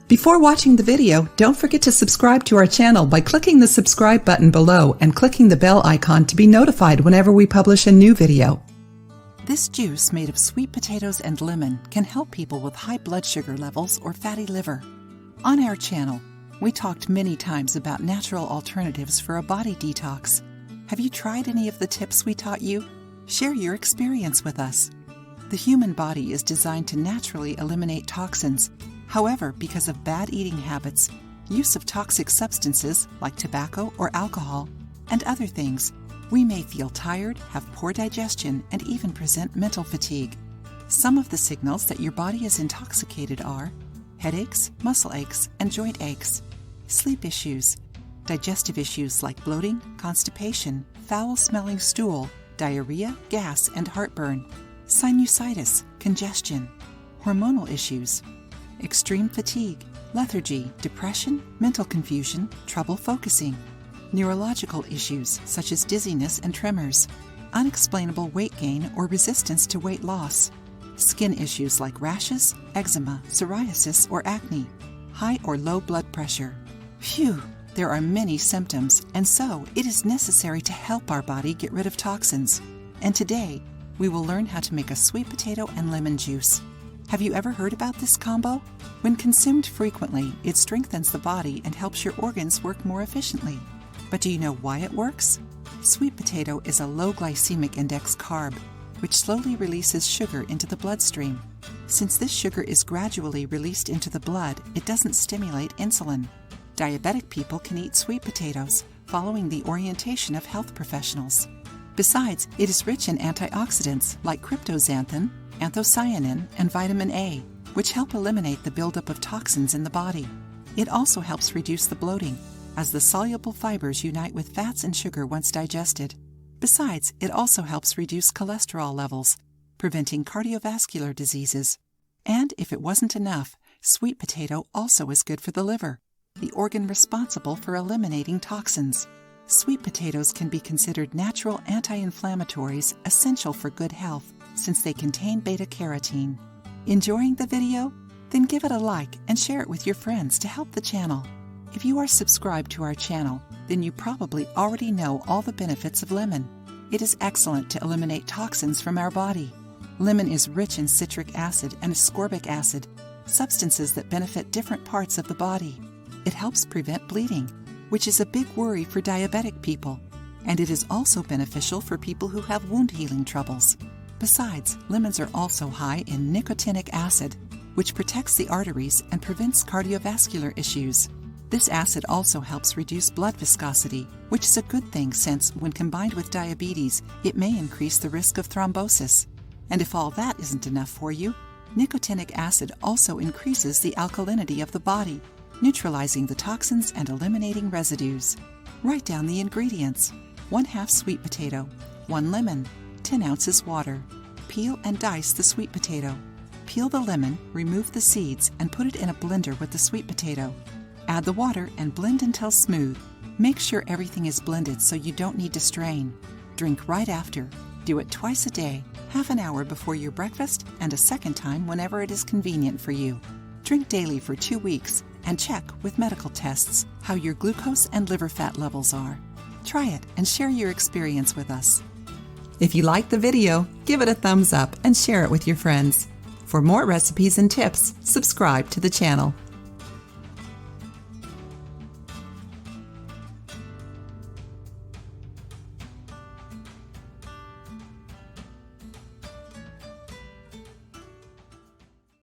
Before watching the video, don't forget to subscribe to our channel by clicking the subscribe button below and clicking the bell icon to be notified whenever we publish a new video. This juice made of sweet potatoes and lemon can help people with high blood sugar levels or fatty liver. On our channel, we talked many times about natural alternatives for a body detox. Have you tried any of the tips we taught you? Share your experience with us. The human body is designed to naturally eliminate toxins. However, because of bad eating habits, use of toxic substances like tobacco or alcohol, and other things, we may feel tired, have poor digestion, and even present mental fatigue. Some of the signals that your body is intoxicated are headaches, muscle aches, and joint aches, sleep issues, digestive issues like bloating, constipation, foul-smelling stool, diarrhea, gas, and heartburn, sinusitis, congestion, hormonal issues, extreme fatigue, lethargy, depression, mental confusion, trouble focusing, neurological issues such as dizziness and tremors, unexplainable weight gain or resistance to weight loss, skin issues like rashes, eczema, psoriasis, or acne, high or low blood pressure. Phew, there are many symptoms, and so it is necessary to help our body get rid of toxins. And today, we will learn how to make a sweet potato and lemon juice. Have you ever heard about this combo? When consumed frequently, it strengthens the body and helps your organs work more efficiently. But do you know why it works? Sweet potato is a low glycemic index carb, which slowly releases sugar into the bloodstream. Since this sugar is gradually released into the blood, it doesn't stimulate insulin. Diabetic people can eat sweet potatoes, following the orientation of health professionals. Besides, it is rich in antioxidants like cryptoxanthin, anthocyanin, and vitamin A, which help eliminate the buildup of toxins in the body. It also helps reduce the bloating, as the soluble fibers unite with fats and sugar once digested. Besides, it also helps reduce cholesterol levels, preventing cardiovascular diseases. And if it wasn't enough, sweet potato also is good for the liver, the organ responsible for eliminating toxins. Sweet potatoes can be considered natural anti-inflammatories essential for good health since they contain beta-carotene. Enjoying the video? Then give it a like and share it with your friends to help the channel. If you are subscribed to our channel, then you probably already know all the benefits of lemon. It is excellent to eliminate toxins from our body. Lemon is rich in citric acid and ascorbic acid, substances that benefit different parts of the body. It helps prevent bleeding, which is a big worry for diabetic people, and it is also beneficial for people who have wound healing troubles. Besides, lemons are also high in nicotinic acid, which protects the arteries and prevents cardiovascular issues. This acid also helps reduce blood viscosity, which is a good thing since, when combined with diabetes, it may increase the risk of thrombosis. And if all that isn't enough for you, nicotinic acid also increases the alkalinity of the body, neutralizing the toxins and eliminating residues. Write down the ingredients: 1/2 sweet potato, 1 lemon, 10 ounces water. Peel and dice the sweet potato. Peel the lemon, remove the seeds, and put it in a blender with the sweet potato. Add the water and blend until smooth. Make sure everything is blended so you don't need to strain. Drink right after. Do it twice a day, half an hour before your breakfast and a second time whenever it is convenient for you. Drink daily for 2 weeks and check with medical tests how your glucose and liver fat levels are. Try it and share your experience with us. If you liked the video, give it a thumbs up and share it with your friends. For more recipes and tips, subscribe to the channel.